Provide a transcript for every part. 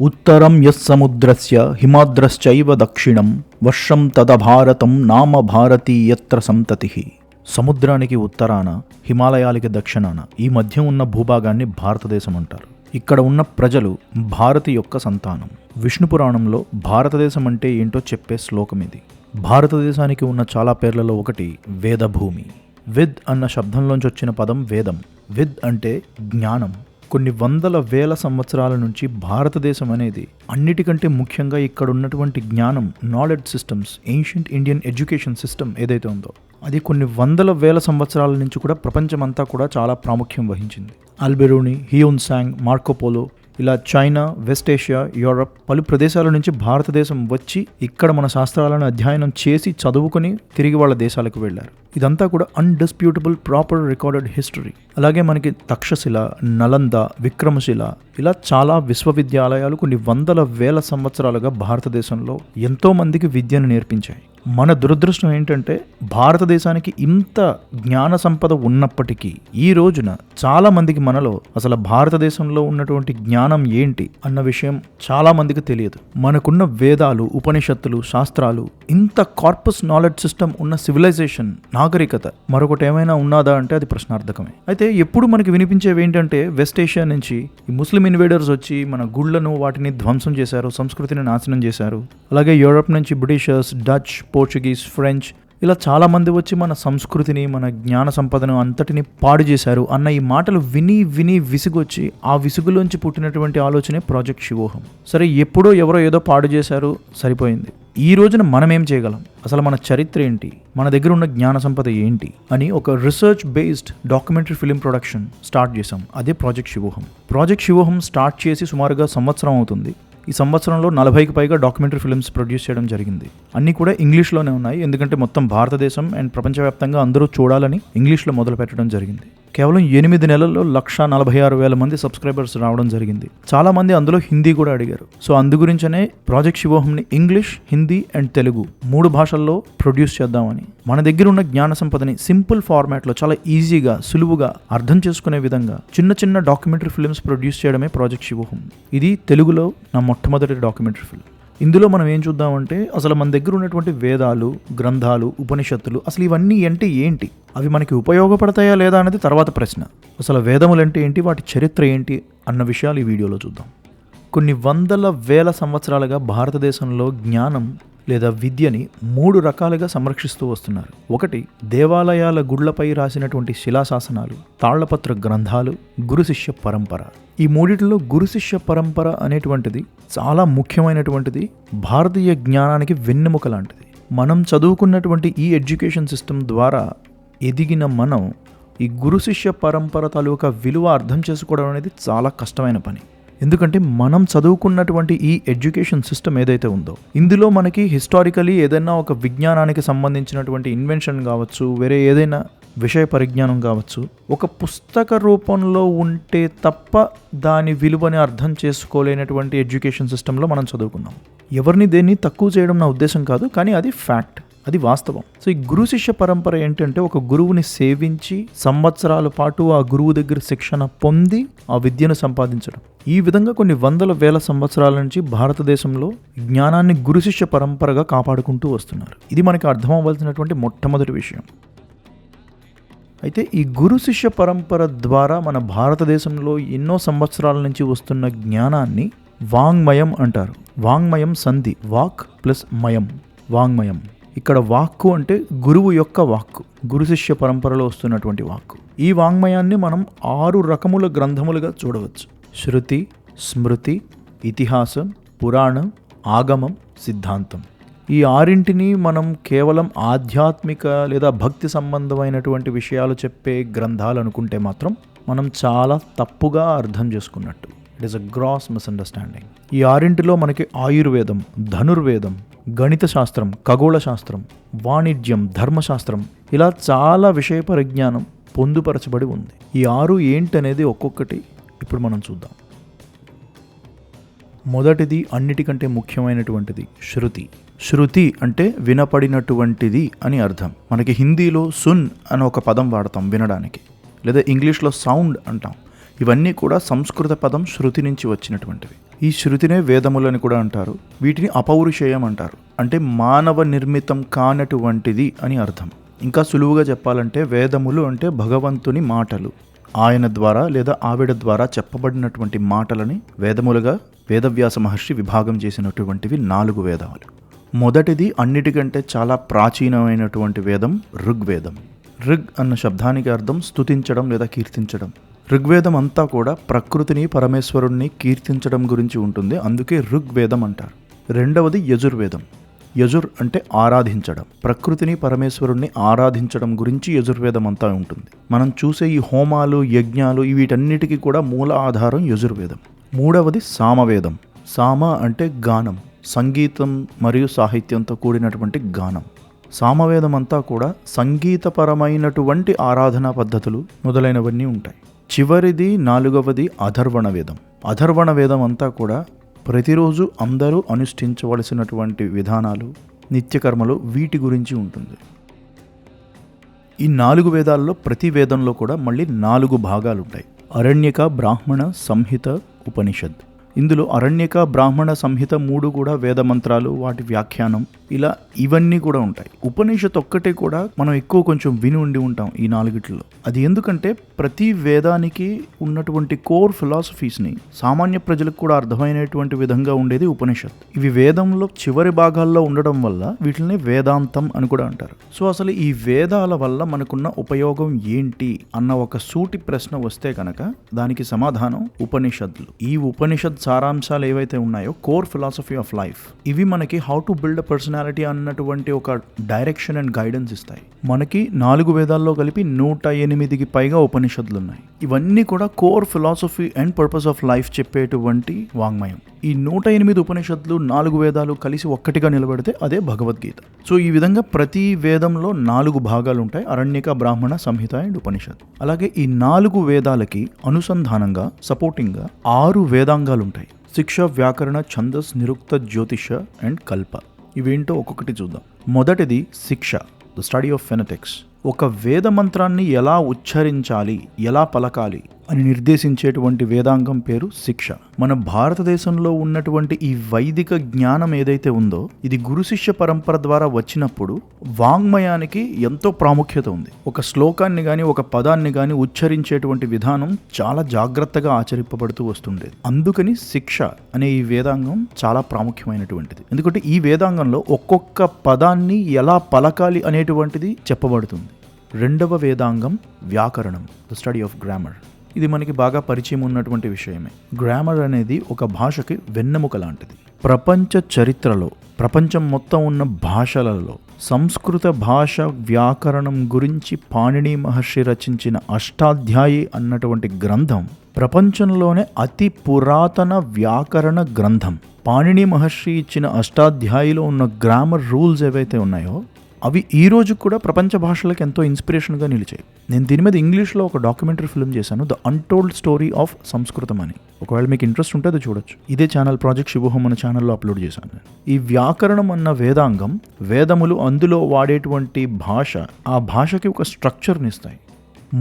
ఉత్తరం యస్సముద్రస్య హిమాద్రశ్చైవ దక్షిణం వర్షం తదభారతం నామ భారతీయత్ర సంతతిః. సముద్రానికి ఉత్తరాన, హిమాలయాలకి దక్షిణాన ఈ మధ్య ఉన్న భూభాగాన్ని భారతదేశం అంటారు. ఇక్కడ ఉన్న ప్రజలు భారతి యొక్క సంతానం. విష్ణు పురాణంలో భారతదేశం అంటే ఏంటో చెప్పే శ్లోకం ఇది. భారతదేశానికి ఉన్న చాలా పేర్లలో ఒకటి వేదభూమి. విద్ అన్న శబ్దంలోంచి వచ్చిన పదం వేదం. విద్ అంటే జ్ఞానం. కొన్ని వందల వేల సంవత్సరాల నుంచి భారతదేశం అనేది అన్నిటికంటే ముఖ్యంగా ఇక్కడ ఉన్నటువంటి జ్ఞానం, knowledge systems, ancient Indian education system ఏదైతే ఉందో అది కొన్ని వందల వేల సంవత్సరాల నుంచి కూడా ప్రపంచమంతా కూడా చాలా ప్రాముఖ్యం వహించింది. అల్బెరూని, హియోన్సాంగ్, మార్కోపోలో ఇలా చైనా, వెస్ట్ ఏషియా, యూరప్ పలు ప్రదేశాల నుంచి భారతదేశం వచ్చి ఇక్కడ మన శాస్త్రాలను అధ్యయనం చేసి చదువుకొని తిరిగి వాళ్ళ దేశాలకు వెళ్ళారు. ఇదంతా కూడా అన్డిస్ప్యూటబుల్ ప్రాపర్ రికార్డెడ్ హిస్టరీ. అలాగే మనకి తక్షశిల, నలంద, విక్రమశిల ఇలా చాలా విశ్వవిద్యాలయాలు కొన్ని వందల వేల సంవత్సరాలుగా భారతదేశంలో ఎంతో మందికి విద్యను నేర్పించాయి. మన దురదృష్టం ఏంటంటే భారతదేశానికి ఇంత జ్ఞాన సంపద ఉన్నప్పటికీ ఈ రోజున చాలా మందికి మనలో అసలు భారతదేశంలో ఉన్నటువంటి జ్ఞానం ఏంటి అన్న విషయం చాలా మందికి తెలియదు. మనకున్న వేదాలు, ఉపనిషత్తులు, శాస్త్రాలు, ఇంత కార్పస్ నాలెడ్జ్ సిస్టమ్ ఉన్న సివిలైజేషన్, నాగరికత మరొకటి ఏమైనా ఉన్నదా అంటే అది ప్రశ్నార్థకమే. అయితే ఎప్పుడు మనకి వినిపించేవి ఏంటంటే వెస్ట్ ఏషియా నుంచి ఈ ముస్లిం ఇన్వేడర్స్ వచ్చి మన గుళ్లను వాటిని ధ్వంసం చేశారు, సంస్కృతిని నాశనం చేశారు. అలాగే యూరప్ నుంచి బ్రిటిషర్స్, డచ్, పోర్చుగీస్, ఫ్రెంచ్ ఇలా చాలా మంది వచ్చి మన సంస్కృతిని, మన జ్ఞాన సంపదను అంతటిని పాడు చేశారు అన్న ఈ మాటలు విని విని విసుగొచ్చి ఆ విసుగులోంచి పుట్టినటువంటి ఆలోచనే ప్రాజెక్ట్ శివోహం. సరే, ఎప్పుడో ఎవరో ఏదో పాడు చేశారు, సరిపోయింది. ఈ రోజున మనం ఏం చేయగలం, అసలు మన చరిత్ర ఏంటి, మన దగ్గర ఉన్న జ్ఞాన సంపద ఏంటి అని ఒక research based documentary film production start చేశాం. అదే ప్రాజెక్ట్ శివోహం. ప్రాజెక్ట్ శివోహం స్టార్ట్ చేసి సుమారుగా సంవత్సరం అవుతుంది. ఈ సంవత్సరంలో 40కి పైగా డాక్యుమెంటరీ ఫిల్మ్స్ ప్రొడ్యూస్ చేయడం జరిగింది. అన్నీ కూడా ఇంగ్లీష్లోనే ఉన్నాయి, ఎందుకంటే మొత్తం భారతదేశం అండ్ ప్రపంచవ్యాప్తంగా అందరూ చూడాలని ఇంగ్లీష్లో మొదలు పెట్టడం జరిగింది. కేవలం 8 నెలల్లో 146,000 మంది సబ్స్క్రైబర్స్ రావడం జరిగింది. చాలా మంది అందులో హిందీ కూడా అడిగారు. సో అందు గురించనే ప్రాజెక్ట్ శివోహంని ఇంగ్లీష్, హిందీ అండ్ తెలుగు 3 భాషల్లో ప్రొడ్యూస్ చేద్దామని, మన దగ్గర ఉన్న జ్ఞాన సంపదని సింపుల్ ఫార్మాట్లో చాలా ఈజీగా, సులువుగా అర్థం చేసుకునే విధంగా చిన్న చిన్న డాక్యుమెంటరీ ఫిల్మ్స్ ప్రొడ్యూస్ చేయడమే ప్రాజెక్ట్ శివోహం. ఇది తెలుగులో నా మొట్టమొదటి డాక్యుమెంటరీ ఫిల్మ్. ఇందులో మనం ఏం చూద్దామంటే అసలు మన దగ్గర ఉన్నటువంటి వేదాలు, గ్రంథాలు, ఉపనిషత్తులు అసలు ఇవన్నీ అంటే ఏంటి, అవి మనకి ఉపయోగపడతాయా లేదా అనేది తర్వాత ప్రశ్న. అసలు వేదములు అంటే ఏంటి, వాటి చరిత్ర ఏంటి అన్న విషయాలు ఈ వీడియోలో చూద్దాం. కొన్ని వందల వేల సంవత్సరాలుగా భారతదేశంలో జ్ఞానం లేదా విద్యని 3 రకాలుగా సంరక్షిస్తూ వస్తున్నారు. ఒకటి, దేవాలయాల గుళ్లపై రాసినటువంటి శిలాశాసనాలు, తాళ్లపత్ర గ్రంథాలు, గురు శిష్య పరంపర. ఈ మూడిటిలో గురు శిష్య పరంపర అనేటువంటిది చాలా ముఖ్యమైనటువంటిది, భారతీయ జ్ఞానానికి వెన్నెముక లాంటిది. మనం చదువుకున్నటువంటి ఈ ఎడ్యుకేషన్ సిస్టమ్ ద్వారా ఎదిగిన మనం ఈ గురు శిష్య పరంపర తాలూకా విలువ అర్థం చేసుకోవడం అనేది చాలా కష్టమైన పని. ఎందుకంటే మనం చదువుకున్నటువంటి ఈ ఎడ్యుకేషన్ సిస్టమ్ ఏదైతే ఉందో ఇందులో మనకి హిస్టారికలీ ఏదైనా ఒక విజ్ఞానానికి సంబంధించినటువంటి ఇన్వెన్షన్ కావచ్చు, వేరే ఏదైనా విషయ పరిజ్ఞానం కావచ్చు, ఒక పుస్తక రూపంలో ఉంటే తప్ప దాని విలువని అర్థం చేసుకోలేనటువంటి ఎడ్యుకేషన్ సిస్టంలో మనం చదువుకున్నాం. ఎవరిని దేన్ని తక్కువ చేయడం నా ఉద్దేశం కాదు, కానీ అది ఫ్యాక్ట్, అది వాస్తవం. సో ఈ గురు శిష్య పరంపర ఏంటంటే ఒక గురువుని సేవించి సంవత్సరాల పాటు ఆ గురువు దగ్గర శిక్షణ పొంది ఆ విద్యను సంపాదించడం. ఈ విధంగా కొన్ని వందల వేల సంవత్సరాల నుంచి భారతదేశంలో జ్ఞానాన్ని గురు శిష్య పరంపరగా కాపాడుకుంటూ వస్తున్నారు. ఇది మనకి అర్థం అవ్వాల్సినటువంటి మొట్టమొదటి విషయం. అయితే ఈ గురు శిష్య పరంపర ద్వారా మన భారతదేశంలో ఎన్నో సంవత్సరాల నుంచి వస్తున్న జ్ఞానాన్ని వాంగ్మయం అంటారు. వాంగ్మయం సంధి, వాక్ ప్లస్ మయం, వాంగ్మయం. ఇక్కడ వాక్కు అంటే గురువు యొక్క వాక్కు, గురు శిష్య పరంపరలో వస్తున్నటువంటి వాక్కు. ఈ వాంగ్మయాన్ని మనం 6 రకముల గ్రంథములుగా చూడవచ్చు. శృతి, స్మృతి, ఇతిహాసం, పురాణం, ఆగమం, సిద్ధాంతం. ఈ 6ంటిని మనం కేవలం ఆధ్యాత్మిక లేదా భక్తి సంబంధమైనటువంటి విషయాలు చెప్పే గ్రంథాలు అనుకుంటే మాత్రం మనం చాలా తప్పుగా అర్థం చేసుకున్నట్టు. It is a gross misunderstanding. ఈ 6ంటిలో మనకి ఆయుర్వేదం, ధనుర్వేదం, గణిత శాస్త్రం, ఖగోళ శాస్త్రం, వాణిజ్యం, ధర్మశాస్త్రం ఇలా చాలా విషయ పరిజ్ఞానం పొందుపరచబడి ఉంది. ఈ 6 ఏంటనేది ఒక్కొక్కటి ఇప్పుడు మనం చూద్దాం. మొదటిది, అన్నిటికంటే ముఖ్యమైనటువంటిది శృతి. శృతి అంటే వినపడినటువంటిది అని అర్థం. మనకి హిందీలో సున్ అని ఒక పదం వాడతాం వినడానికి, లేదా ఇంగ్లీష్లో సౌండ్ అంటాం. ఇవన్నీ కూడా సంస్కృత పదం శృతి నుంచి వచ్చినటువంటివి. ఈ శృతినే వేదములని కూడా అంటారు. వీటిని అపౌరుషేయం అంటారు. అంటే మానవ నిర్మితం కానటువంటిది అని అర్థం. ఇంకా సులువుగా చెప్పాలంటే వేదములు అంటే భగవంతుని మాటలు. ఆయన ద్వారా లేదా ఆవిడ ద్వారా చెప్పబడినటువంటి మాటలని వేదములుగా వేదవ్యాస మహర్షి విభాగం చేసినటువంటివి 4 వేదాలు. మొదటిది అన్నిటికంటే చాలా ప్రాచీనమైనటువంటి వేదం ఋగ్వేదం. ఋగ్ అన్న శబ్దానికి అర్థం స్తుతించడం లేదా కీర్తించడం. ఋగ్వేదం అంతా కూడా ప్రకృతిని పరమేశ్వరుణ్ణి కీర్తించడం గురించి ఉంటుంది. అందుకే ఋగ్వేదం అంటారు. రెండవది యజుర్వేదం. యజుర్ అంటే ఆరాధించడం. ప్రకృతిని పరమేశ్వరుణ్ణి ఆరాధించడం గురించి యజుర్వేదం అంతా ఉంటుంది. మనం చూసే ఈ హోమాలు యజ్ఞాలు వీటన్నిటికీ కూడా మూల ఆధారం యజుర్వేదం. మూడవది సామవేదం. సామ అంటే గానం, సంగీతం మరియు సాహిత్యంతో కూడినటువంటి గానం. సామవేదం అంతా కూడా సంగీతపరమైనటువంటి ఆరాధనా పద్ధతులు మొదలైనవన్నీ ఉంటాయి. చివరిది 4వది అథర్వణ వేదం. అథర్వణ వేదం అంతా కూడా ప్రతిరోజు అందరూ అనుష్ఠించవలసినటువంటి విధానాలు, నిత్యకర్మలు వీటి గురించి ఉంటుంది. ఈ 4 వేదాల్లో ప్రతి వేదంలో కూడా మళ్ళీ 4 భాగాలు ఉంటాయి. అరణ్యక, బ్రాహ్మణ, సంహిత, ఉపనిషద్. ఇందులో అరణ్యక, బ్రాహ్మణ, సంహిత 3 కూడా వేద మంత్రాలు, వాటి వ్యాఖ్యానం ఇలా ఇవన్నీ కూడా ఉంటాయి. ఉపనిషత్ ఒక్కటే కూడా మనం ఎక్కువ కొంచెం విని ఉండి ఉంటాం ఈ 4టిలో. అది ఎందుకంటే ప్రతి వేదానికి ఉన్నటువంటి కోర్ ఫిలాసఫీస్ని సామాన్య ప్రజలకు కూడా అర్థమైనటువంటి విధంగా ఉండేది ఉపనిషత్. ఇవి వేదంలో చివరి భాగాల్లో ఉండడం వల్ల వీటిని వేదాంతం అని కూడా అంటారు. సో అసలు ఈ వేదాల వల్ల మనకున్న ఉపయోగం ఏంటి అన్న ఒక సూటి ప్రశ్న వస్తే కనుక దానికి సమాధానం ఉపనిషత్తులు. ఈ ఉపనిషత్ సారాంశాలు ఏవైతే ఉన్నాయో కోర్ ఫిలాసఫీ ఆఫ్ లైఫ్, ఇవి మనకి how to build a personality అన్నటువంటి ఒక డైరెక్షన్ అండ్ గైడెన్స్ ఇస్తాయి. మనకి 4 వేదాల్లో కలిపి 108కి పైగా ఉపనిషత్తులు ఉన్నాయి. ఇవన్నీ కూడా core philosophy and purpose of life చెప్పేటువంటి వాంగ్మయం. ఈ 108 ఉపనిషత్తులు 4 వేదాలు కలిసి ఒక్కటిగా నిలబడితే అదే భగవద్గీత. సో ఈ విధంగా ప్రతి వేదంలో 4 భాగాలు ఉంటాయి. అరణ్యక, బ్రాహ్మణ, సంహిత అండ్ ఉపనిషత్. అలాగే ఈ 4 వేదాలకి అనుసంధానంగా సపోర్టింగ్గా 6 వేదాంగాలు ఉంటాయి. శిక్ష, వ్యాకరణ, ఛందస్, నిరుక్త, జ్యోతిష అండ్ కల్ప. ఇవేంటో ఒక్కొక్కటి చూద్దాం. మొదటిది శిక్ష, ద స్టడీ ఆఫ్ ఫెనెటిక్స్. ఒక వేద మంత్రాన్ని ఎలా ఉచ్చరించాలి, ఎలా పలకాలి అని నిర్దేశించేటువంటి వేదాంగం పేరు శిక్ష. మన భారతదేశంలో ఉన్నటువంటి ఈ వైదిక జ్ఞానం ఏదైతే ఉందో ఇది గురు శిష్య పరంపర ద్వారా వచ్చినప్పుడు వాంగ్మయానికి ఎంతో ప్రాముఖ్యత ఉంది. ఒక శ్లోకాన్ని కానీ ఒక పదాన్ని కానీ ఉచ్చరించేటువంటి విధానం చాలా జాగ్రత్తగా ఆచరింపబడుతూ వస్తుండేది. అందుకని శిక్ష అనే ఈ వేదాంగం చాలా ప్రాముఖ్యమైనటువంటిది. ఎందుకంటే ఈ వేదాంగంలో ఒక్కొక్క పదాన్ని ఎలా పలకాలి అనేటువంటిది చెప్పబడుతుంది. రెండవ వేదాంగం వ్యాకరణం, ద స్టడీ ఆఫ్ గ్రామర్. ఇది మనకి బాగా పరిచయం ఉన్నటువంటి విషయమే. గ్రామర్ అనేది ఒక భాషకి వెన్నెముక లాంటిది. ప్రపంచ చరిత్రలో ప్రపంచం మొత్తం ఉన్న భాషలలో సంస్కృత భాష వ్యాకరణం గురించి పాణిని మహర్షి రచించిన అష్టాధ్యాయి అన్నటువంటి గ్రంథం ప్రపంచంలోనే అతి పురాతన వ్యాకరణ గ్రంథం. పాణిని మహర్షి ఇచ్చిన అష్టాధ్యాయిలో ఉన్న గ్రామర్ రూల్స్ ఏవైతే ఉన్నాయో అవి ఈ రోజు కూడా ప్రపంచ భాషలకు ఎంతో ఇన్స్పిరేషన్గా నిలిచాయి. నేను దీని మీద ఇంగ్లీష్లో ఒక డాక్యుమెంటరీ ఫిల్మ్ చేశాను, ద అన్టోల్డ్ స్టోరీ ఆఫ్ సంస్కృతం అని. ఒకవేళ మీకు ఇంట్రెస్ట్ ఉంటే అది చూడొచ్చు. ఇదే ఛానల్ ప్రాజెక్ట్ శివోహం అనే ఛానల్లో అప్లోడ్ చేశాను. ఈ వ్యాకరణం అన్న వేదాంగం వేదములు అందులో వాడేటువంటి భాష, ఆ భాషకి ఒక స్ట్రక్చర్ని ఇస్తాయి.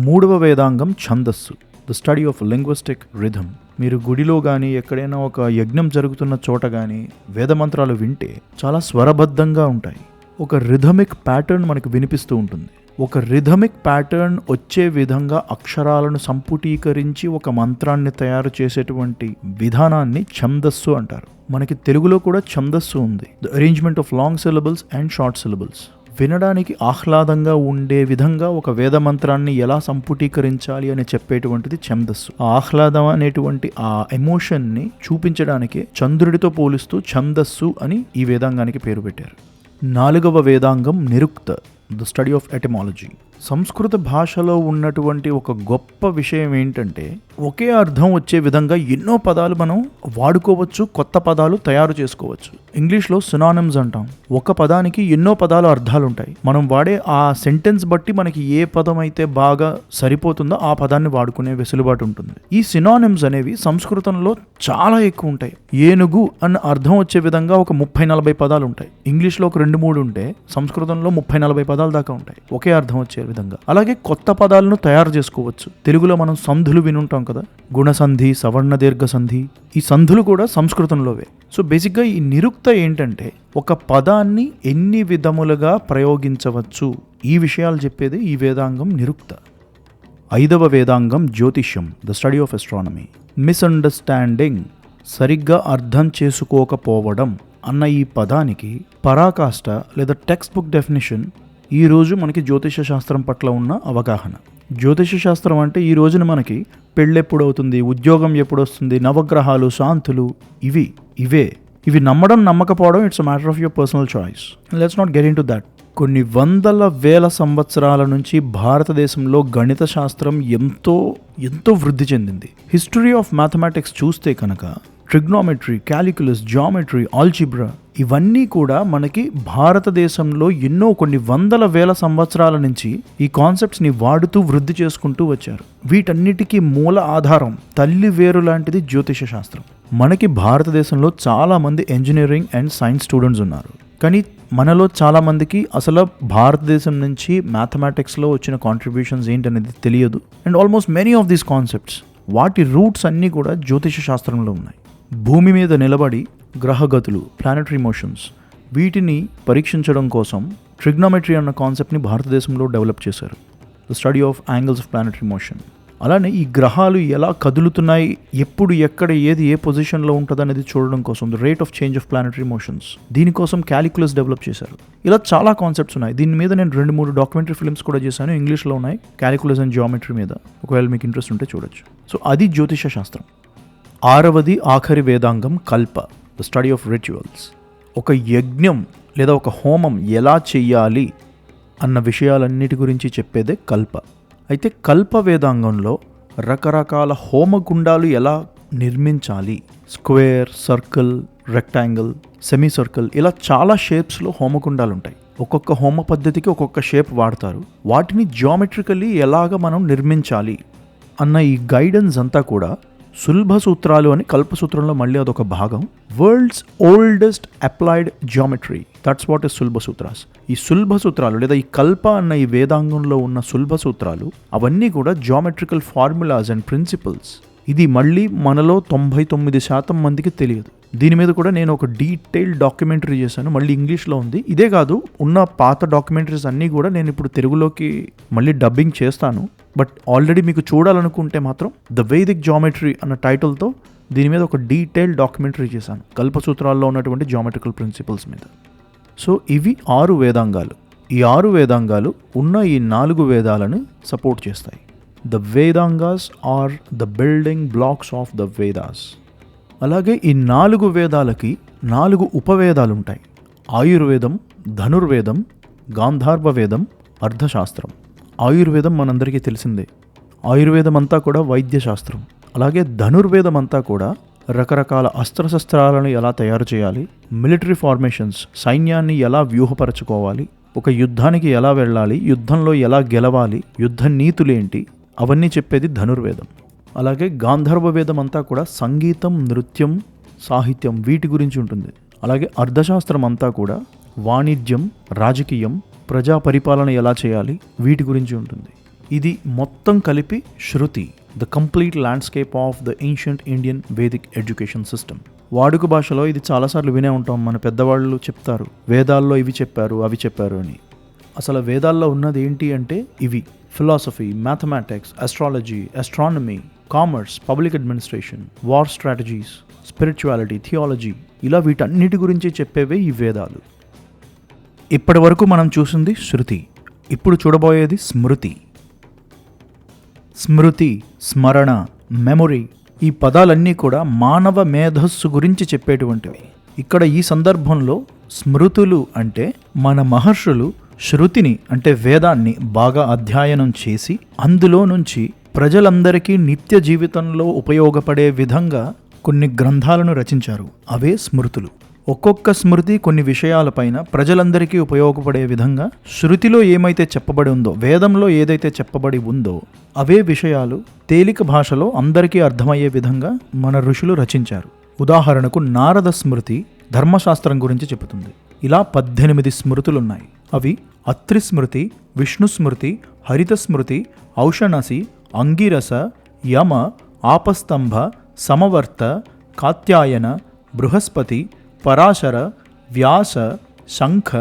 మూడవ వేదాంగం ఛందస్సు, the study of linguistic rhythm. మీరు గుడిలో కానీ ఎక్కడైనా ఒక యజ్ఞం జరుగుతున్న చోట కానీ వేదమంత్రాలు వింటే చాలా స్వరబద్ధంగా ఉంటాయి. ఒక రిథమిక్ ప్యాటర్న్ మనకు వినిపిస్తూ ఉంటుంది. ఒక రిథమిక్ ప్యాటర్న్ వచ్చే విధంగా అక్షరాలను సంపుటీకరించి ఒక మంత్రాన్ని తయారు చేసేటువంటి విధానాన్ని ఛందస్సు అంటారు. మనకి తెలుగులో కూడా ఛందస్సు ఉంది, the arrangement of long syllables and short syllables. వినడానికి ఆహ్లాదంగా ఉండే విధంగా ఒక వేద మంత్రాన్ని ఎలా సంపుటీకరించాలి అని చెప్పేటువంటిది ఛందస్సు. ఆ ఆహ్లాదం అనేటువంటి ఆ ఎమోషన్ని చూపించడానికి చంద్రుడితో పోలుస్తూ ఛందస్సు అని ఈ వేదాంగానికి పేరు పెట్టారు. నాలుగవ వేదాంగం నిరుక్త, ద స్టడీ ఆఫ్ ఎటిమాలజీ. సంస్కృత భాషలో ఉన్నటువంటి ఒక గొప్ప విషయం ఏంటంటే ఒకే అర్థం వచ్చే విధంగా ఎన్నో పదాలు మనం వాడుకోవచ్చు, కొత్త పదాలు తయారు చేసుకోవచ్చు. ఇంగ్లీష్లో సినానిమ్స్ అంటాం. ఒక పదానికి ఎన్నో పదాలు అర్థాలు ఉంటాయి. మనం వాడే ఆ సెంటెన్స్ బట్టి మనకి ఏ పదం అయితే బాగా సరిపోతుందో ఆ పదాన్ని వాడుకునే వెసులుబాటు ఉంటుంది. ఈ సినానిమ్స్ అనేవి సంస్కృతంలో చాలా ఎక్కువ ఉంటాయి. ఏనుగు అన్న అర్థం వచ్చే విధంగా ఒక 30-40 పదాలు ఉంటాయి. ఇంగ్లీష్లో ఒక 2-3 ఉంటే సంస్కృతంలో 30-40 పదాలు దాకా ఉంటాయి ఒకే అర్థం వచ్చే విధంగా. అలాగే కొత్త పదాలను తయారు చేసుకోవచ్చు. తెలుగులో మనం సంధులు వినుంటాం చెప్తుంటాం కదా, గుణసంధి, సవర్ణ దీర్ఘ సంధి, ఈ సంధులు కూడా సంస్కృతంలోవే. సో బేసిక్గా ఈ నిరుక్త ఏంటంటే ఒక పదాన్ని ఎన్ని విధములుగా ప్రయోగించవచ్చు ఈ విషయాలు చెప్పేది ఈ వేదాంగం నిరుక్త. 5వ వేదాంగం జ్యోతిష్యం, the study of astronomy. Misunderstanding, సరిగ్గా అర్థం చేసుకోకపోవడం అన్న ఈ పదానికి పరాకాష్ట లేదా టెక్స్ట్ బుక్ డెఫినేషన్ ఈరోజు మనకి జ్యోతిష శాస్త్రం పట్ల ఉన్న అవగాహన. జ్యోతిష శాస్త్రం అంటే ఈ రోజున మనకి పెళ్ళెప్పుడు అవుతుంది, ఉద్యోగం ఎప్పుడు వస్తుంది, నవగ్రహాలు, శాంతులు, ఇవి నమ్మడం నమ్మకపోవడం it's a matter of your personal choice. Let's not get into that. కొన్ని వందల వేల సంవత్సరాల నుంచి భారతదేశంలో గణిత శాస్త్రం ఎంతో వృద్ధి చెందింది. హిస్టరీ ఆఫ్ మ్యాథమెటిక్స్ చూస్తే కనుక ట్రిగ్నోమెట్రీ, క్యాలిక్యులస్, జామెట్రీ, ఆల్జిబ్రా ఇవన్నీ కూడా మనకి భారతదేశంలో కొన్ని వందల వేల సంవత్సరాల నుంచి ఈ కాన్సెప్ట్స్ని వాడుతూ వృద్ధి చేసుకుంటూ వచ్చారు. వీటన్నిటికీ మూల ఆధారం, తల్లి వేరు లాంటిది జ్యోతిష శాస్త్రం. మనకి భారతదేశంలో చాలామంది ఇంజనీరింగ్ అండ్ సైన్స్ స్టూడెంట్స్ ఉన్నారు. కానీ మనలో చాలామందికి అసలు భారతదేశం నుంచి మ్యాథమెటిక్స్లో వచ్చిన కాంట్రిబ్యూషన్స్ ఏంటనేది తెలియదు. And almost many of these concepts, వాటి రూట్స్ అన్నీ కూడా జ్యోతిష శాస్త్రంలో ఉన్నాయి. భూమి మీద నిలబడి గ్రహగతులు, ప్లానెటరీ మోషన్స్, వీటిని పరీక్షించడం కోసం ట్రిగ్నోమెట్రీ అన్న కాన్సెప్ట్ని భారతదేశంలో డెవలప్ చేశారు, the study of angles of planetary motion. అలానే ఈ గ్రహాలు ఎలా కదులుతున్నాయి, ఎప్పుడు ఎక్కడ ఏది ఏ పొజిషన్లో ఉంటుంది అనేది చూడడం కోసం the rate of change of planetary motions, దీనికోసం క్యాలిక్యులస్ డెవలప్ చేశారు. ఇలా చాలా కాన్సెప్ట్స్ ఉన్నాయి. దీని మీద నేను 2-3 డాక్యుమెంటరీ ఫిల్మ్స్ కూడా చేశాను, ఇంగ్లీష్లో ఉన్నాయి, క్యాలిక్యులస్ అండ్ జియోమెట్రీ మీద. ఒకవేళ మీకు ఇంట్రెస్ట్ ఉంటే చూడొచ్చు. సో అది జ్యోతిష శాస్త్రం. 6వది ఆఖరి వేదాంగం కల్ప, ద స్టడీ ఆఫ్ రిచువల్స్. ఒక యజ్ఞం లేదా ఒక హోమం ఎలా చెయ్యాలి అన్న విషయాలన్నిటి గురించి చెప్పేదే కల్ప. అయితే కల్ప వేదాంగంలో రకరకాల హోమగుండాలు ఎలా నిర్మించాలి, square, circle, rectangle, semi circle, ఇలా చాలా షేప్స్లో హోమగుండాలు ఉంటాయి. ఒక్కొక్క హోమ పద్ధతికి ఒక్కొక్క షేప్ వాడతారు. వాటిని జియోమెట్రికల్లీ ఎలాగ మనం నిర్మించాలి అన్న ఈ గైడెన్స్ అంతా కూడా సులభ సూత్రాలు అని కల్పసూత్రంలో మళ్ళీ అదొక భాగం. World's oldest applied geometry, that's what is సులభ సూత్రాస్. ఈ సులభ సూత్రాలు లేదా ఈ కల్ప అన్న ఈ వేదాంగంలో ఉన్న సులభ సూత్రాలు అవన్నీ కూడా జియోమెట్రికల్ ఫార్ములాస్ అండ్ ప్రిన్సిపల్స్. ఇది మళ్ళీ మనలో 99% మందికి తెలియదు. దీని మీద కూడా నేను ఒక డీటెయిల్డ్ డాక్యుమెంటరీ చేశాను, మళ్ళీ ఇంగ్లీష్లో ఉంది. ఇదే కాదు, ఉన్న పాత డాక్యుమెంటరీస్ అన్నీ కూడా నేను ఇప్పుడు తెలుగులోకి మళ్ళీ డబ్బింగ్ చేస్తాను. బట్ ఆల్రెడీ మీకు చూడాలనుకుంటే మాత్రం ద వేదిక్ జియోమెట్రీ అన్న టైటిల్తో దీని మీద ఒక డీటెయిల్డ్ డాక్యుమెంటరీ చేశాను, కల్పసూత్రాల్లో ఉన్నటువంటి జియోమెట్రికల్ ప్రిన్సిపల్స్ మీద. సో ఇవి 6 వేదాంగాలు. ఈ 6 వేదాంగాలు ఉన్న ఈ 4 వేదాలను సపోర్ట్ చేస్తాయి. The Vedangas are the building blocks of the Vedas. అలాగే ఈ 4 వేదాలకి 4 ఉపవేదాలు ఉంటాయి. ఆయుర్వేదం, ధనుర్వేదం, గాంధార్వ వేదం, అర్థశాస్త్రం. ఆయుర్వేదం మనందరికీ తెలిసిందే. ఆయుర్వేదం అంతా కూడా వైద్యశాస్త్రం. అలాగే ధనుర్వేదం అంతా కూడా రకరకాల అస్త్రశస్త్రాలను ఎలా తయారు చేయాలి, మిలిటరీ ఫార్మేషన్స్, సైన్యాన్ని ఎలా వ్యూహపరచుకోవాలి, ఒక యుద్ధానికి ఎలా వెళ్ళాలి, యుద్ధంలో ఎలా గెలవాలి, యుద్ధ నీతులేంటి, అవన్నీ చెప్పేది ధనుర్వేదం. అలాగే గాంధర్వ వేదం అంతా కూడా సంగీతం, నృత్యం, సాహిత్యం వీటి గురించి ఉంటుంది. అలాగే అర్థశాస్త్రం అంతా కూడా వాణిజ్యం, రాజకీయం, ప్రజా పరిపాలన ఎలా చేయాలి వీటి గురించి ఉంటుంది. ఇది మొత్తం కలిపి Shruti, the complete landscape of the ancient Indian Vedic education system. వాడుక భాషలో ఇది చాలాసార్లు వినే ఉంటాం. మన పెద్దవాళ్ళు చెప్తారు, వేదాల్లో ఇవి చెప్పారు, అవి చెప్పారు అని. అసలు వేదాల్లో ఉన్నది ఏంటి అంటే ఇవి: philosophy, mathematics, astrology, astronomy, commerce, public administration, war strategies, spirituality, theology, ఇలా వీటన్నిటి గురించి చెప్పేవే ఈ వేదాలు. ఇప్పటి వరకు మనం చూసింది శృతి, ఇప్పుడు చూడబోయేది స్మృతి. స్మృతి, స్మరణ, మెమొరీ, ఈ పదాలన్నీ కూడా మానవ మేధస్సు గురించి చెప్పేటువంటివి. ఇక్కడ ఈ సందర్భంలో స్మృతులు అంటే మన మహర్షులు శృతిని అంటే వేదాన్ని బాగా అధ్యయనం చేసి అందులో నుంచి ప్రజలందరికీ నిత్య జీవితంలో ఉపయోగపడే విధంగా కొన్ని గ్రంథాలను రచించారు. అవే స్మృతులు. ఒక్కొక్క స్మృతి కొన్ని విషయాలపైన ప్రజలందరికీ ఉపయోగపడే విధంగా శృతిలో ఏమైతే చెప్పబడి ఉందో, వేదంలో ఏదైతే చెప్పబడి ఉందో అవే విషయాలు తేలిక భాషలో అందరికీ అర్థమయ్యే విధంగా మన ఋషులు రచించారు. ఉదాహరణకు నారద స్మృతి ధర్మశాస్త్రం గురించి చెబుతుంది. ఇలా 18 స్మృతులున్నాయి. అవి అత్రి స్మృతి, విష్ణు స్మృతి, హరిత స్మృతి, ఔషణసి, అంగిరస, యమ, ఆపస్తంభ, సమవర్త, కాత్యాయన, బృహస్పతి, పరాశర, వ్యాస, శంఖ,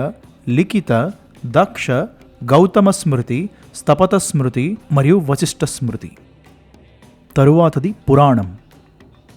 లిఖిత, దక్ష, గౌతమ స్మృతి, స్తపత స్మృతి మరియు వశిష్ఠ స్మృతి. తరువాతది పురాణం.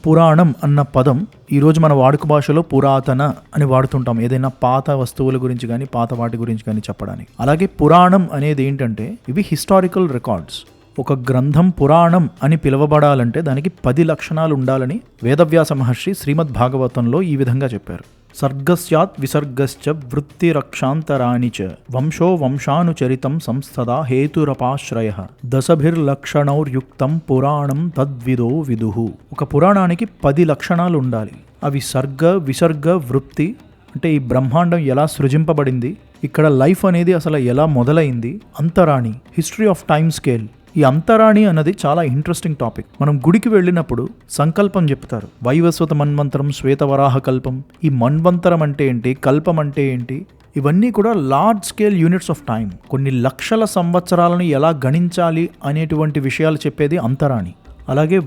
పురాణం అన్న పదం ఈరోజు మన వాడుక భాషలో పురాతన అని వాడుతుంటాం, ఏదైనా పాత వస్తువుల గురించి కానీ పాత వాటి గురించి కానీ చెప్పడానికి. అలాగే పురాణం అనేది ఏంటంటే ఇవి హిస్టారికల్ రికార్డ్స్. ఒక గ్రంథం పురాణం అని పిలువబడాలంటే దానికి 10 లక్షణాలు ఉండాలని వేదవ్యాస మహర్షి శ్రీమద్ భాగవతంలో ఈ విధంగా చెప్పారు. సర్గస్యాత్ విసర్గశ్చ వృత్తిరక్షాంతరాణి చ వంశో వంశానుచరితం సంస్థదా హేతురపాశ్రయః దశభిర్లక్షణౌర్యుక్తం పురాణం తద్విదో విదుః. ఒక పురాణానికి 10 లక్షణాలు ఉండాలి. అవి సర్గ, విసర్గ, వృత్తి అంటే ఈ బ్రహ్మాండం ఎలా సృజింపబడింది, ఇక్కడ లైఫ్ అనేది అసలు ఎలా మొదలైంది, అంతరాణి హిస్టరీ ఆఫ్ టైమ్ స్కేల్. ఈ అంతరాణి అన్నది చాలా ఇంట్రెస్టింగ్ టాపిక్. మనం గుడికి వెళ్ళినప్పుడు సంకల్పం చెప్తారు, వైవస్వత మన్వంతరం శ్వేతవరాహ కల్పం. ఈ మన్వంతరం అంటే ఏంటి, కల్పం అంటే ఏంటి, ఇవన్నీ కూడా large scale units of time, కొన్ని లక్షల సంవత్సరాలను ఎలా గణించాలి అనేటువంటి విషయాలు చెప్పేది అంతరాణి. అలాగే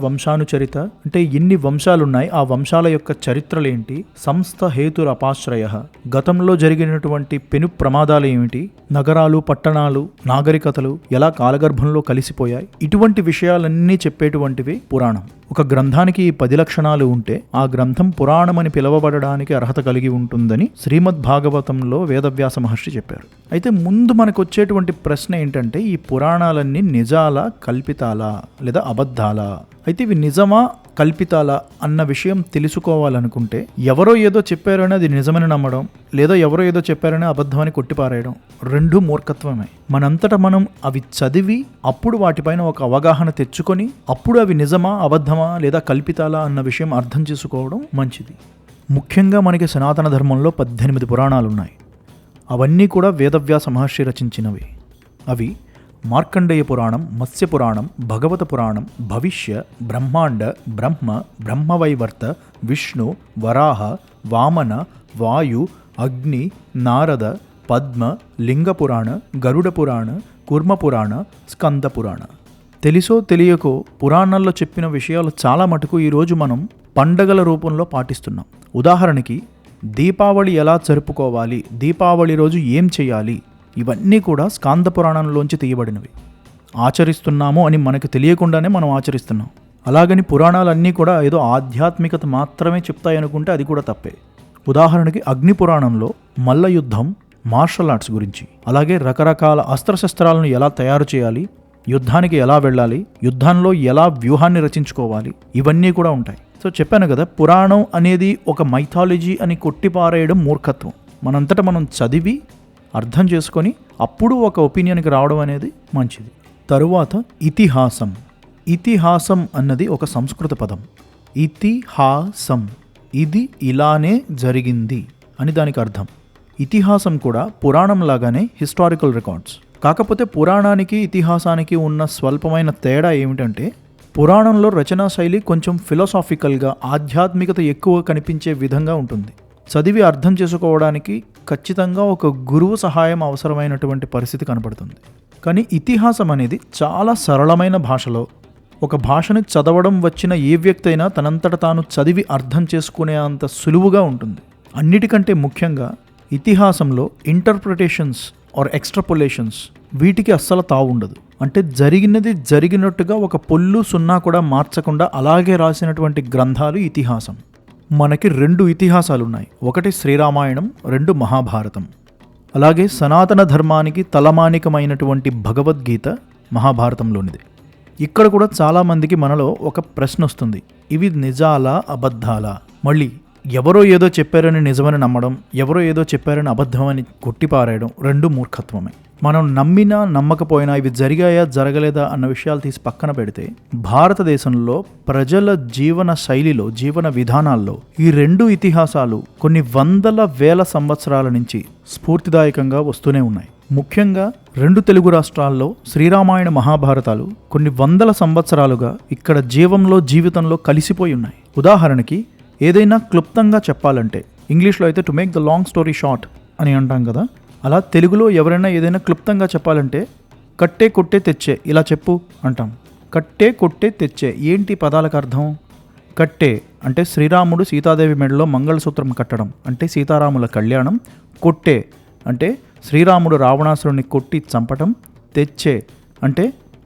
వంశానుచరిత అంటే ఎన్ని వంశాలున్నాయి, ఆ వంశాల యొక్క చరిత్రలేంటి, సంస్థ హేతురపాశ్రయ గతంలో జరిగినటువంటి పెను ప్రమాదాలు ఏమిటి, నగరాలు, పట్టణాలు, నాగరికతలు ఎలా కాలగర్భంలో కలిసిపోయాయి, ఇటువంటి విషయాలన్నీ చెప్పేటువంటివి పురాణం. ఒక గ్రంథానికి 10 లక్షణాలు ఉంటే ఆ గ్రంథం పురాణం అని పిలువబడడానికి అర్హత కలిగి ఉంటుందని శ్రీమద్ భాగవతంలో వేదవ్యాస మహర్షి చెప్పారు. అయితే ముందు మనకు వచ్చేటువంటి ప్రశ్న ఏంటంటే ఈ పురాణాలన్నీ నిజాలా, కల్పితాలా లేదా అబద్ధాలా? అయితే ఇవి నిజమా, కల్పితాలా అన్న విషయం తెలుసుకోవాలనుకుంటే ఎవరో ఏదో చెప్పారని అది నిజమని నమ్మడం, లేదా ఎవరో ఏదో చెప్పారని అబద్ధమని కొట్టిపారేయడం రెండూ మూర్ఖత్వమే. మనంతటా మనం అవి చదివి అప్పుడు వాటిపైన ఒక అవగాహన తెచ్చుకొని అప్పుడు అవి నిజమా, అబద్ధమా లేదా కల్పితాలా అన్న విషయం అర్థం చేసుకోవడం మంచిది. ముఖ్యంగా మనకి సనాతన ధర్మంలో 18 పురాణాలు ఉన్నాయి. అవన్నీ కూడా వేదవ్యాస మహర్షి రచించినవి. అవి మార్కండేయ పురాణం, మత్స్య పురాణం, భగవత పురాణం, భవిష్య, బ్రహ్మాండ, బ్రహ్మ, బ్రహ్మవైవర్త, విష్ణు, వరాహ, వామన, వాయు, అగ్ని, నారద, పద్మ, లింగ పురాణ, గరుడ పురాణ, కుర్మ పురాణ, స్కంద పురాణ. తెలుసో తెలియకో పురాణాల్లో చెప్పిన విషయాలు చాలా మటుకు ఈరోజు మనం పండగల రూపంలో పాటిస్తున్నాం. ఉదాహరణకి దీపావళి ఎలా జరుపుకోవాలి, దీపావళి రోజు ఏం చేయాలి, ఇవన్నీ కూడా స్కాంద పురాణంలోంచి తీయబడినవి. ఆచరిస్తున్నాము అని మనకు తెలియకుండానే మనం ఆచరిస్తున్నాం. అలాగని పురాణాలన్నీ కూడా ఏదో ఆధ్యాత్మికత మాత్రమే చెప్తాయనుకుంటే అది కూడా తప్పే. ఉదాహరణకి అగ్ని పురాణంలో మల్ల యుద్ధం, మార్షల్ ఆర్ట్స్ గురించి, అలాగే రకరకాల అస్త్రశస్త్రాలను ఎలా తయారు చేయాలి, యుద్ధానికి ఎలా వెళ్ళాలి, యుద్ధంలో ఎలా వ్యూహాన్ని రచించుకోవాలి, ఇవన్నీ కూడా ఉంటాయి. సో చెప్పాను కదా, పురాణం అనేది ఒక మైథాలజీ అని కొట్టిపారేయడం మూర్ఖత్వం. మనంతటా మనం చదివి అర్థం చేసుకొని అప్పుడు ఒక ఒపీనియన్కి రావడం అనేది మంచిది. తరువాత ఇతిహాసం. ఇతిహాసం అన్నది ఒక సంస్కృత పదం. ఇతిహాసం, ఇది ఇలానే జరిగింది అని దానికి అర్థం. ఇతిహాసం కూడా పురాణం లాగానే హిస్టారికల్ రికార్డ్స్. కాకపోతే పురాణానికి ఇతిహాసానికి ఉన్న స్వల్పమైన తేడా ఏమిటంటే పురాణంలో రచనా శైలి కొంచెం ఫిలాసాఫికల్గా, ఆధ్యాత్మికత ఎక్కువ కనిపించే విధంగా ఉంటుంది. చదివి అర్థం చేసుకోవడానికి ఖచ్చితంగా ఒక గురువు సహాయం అవసరమైనటువంటి పరిస్థితి కనపడుతుంది. కానీ ఇతిహాసం అనేది చాలా సరళమైన భాషలో, ఒక భాషని చదవడం వచ్చిన ఏ వ్యక్తి అయినా తనంతట తాను చదివి అర్థం చేసుకునే అంత సులువుగా ఉంటుంది. అన్నిటికంటే ముఖ్యంగా ఇతిహాసంలో ఇంటర్ప్రిటేషన్స్ ఆర్ ఎక్స్ట్రాపోలేషన్స్ వీటికి అస్సలు తావు ఉండదు. అంటే జరిగినది జరిగినట్టుగా ఒక పొల్లు సున్నా కూడా మార్చకుండా అలాగే రాసినటువంటి గ్రంథాలు ఇతిహాసం. మనకి 2 ఇతిహాసాలు ఉన్నాయి. ఒకటి శ్రీరామాయణం, 2 మహాభారతం. అలాగే సనాతన ధర్మానికి తలమానికమైనటువంటి భగవద్గీత మహాభారతంలోనిది. ఇక్కడ కూడా చాలామందికి మనలో ఒక ప్రశ్న వస్తుంది, ఇవి నిజాలా, అబద్ధాలా? మళ్ళీ ఎవరో ఏదో చెప్పారని నిజమని నమ్మడం, ఎవరో ఏదో చెప్పారని అబద్ధమని కొట్టిపారేయడం రెండూ మూర్ఖత్వమే. మనం నమ్మినా నమ్మకపోయినా ఇవి జరిగాయా జరగలేదా అన్న విషయాలు తీసి పక్కన పెడితే భారతదేశంలో ప్రజల జీవన శైలిలో, జీవన విధానాల్లో ఈ 2 ఇతిహాసాలు కొన్ని వందల వేల సంవత్సరాల నుంచి స్ఫూర్తిదాయకంగా వస్తూనే ఉన్నాయి. ముఖ్యంగా 2 తెలుగు రాష్ట్రాల్లో శ్రీరామాయణ మహాభారతాలు కొన్ని వందల సంవత్సరాలుగా ఇక్కడ జీవితంలో కలిసిపోయి ఉన్నాయి. ఉదాహరణకి ఏదైనా క్లుప్తంగా చెప్పాలంటే, ఇంగ్లీష్లో అయితే to make the long story short అని అంటాం కదా, అలా తెలుగులో ఎవరైనా ఏదైనా క్లుప్తంగా చెప్పాలంటే కట్టే కొట్టే తెచ్చే ఇలా చెప్పు అంటాం. కట్టే కొట్టే తెచ్చే ఏంటి పదాలకు అర్థం? కట్టే అంటే శ్రీరాముడు సీతాదేవి మెడలో మంగళసూత్రం కట్టడం అంటే సీతారాముల కళ్యాణం. కొట్టే అంటే శ్రీరాముడు రావణాసురుని కొట్టి చంపటం. తెచ్చే అంటే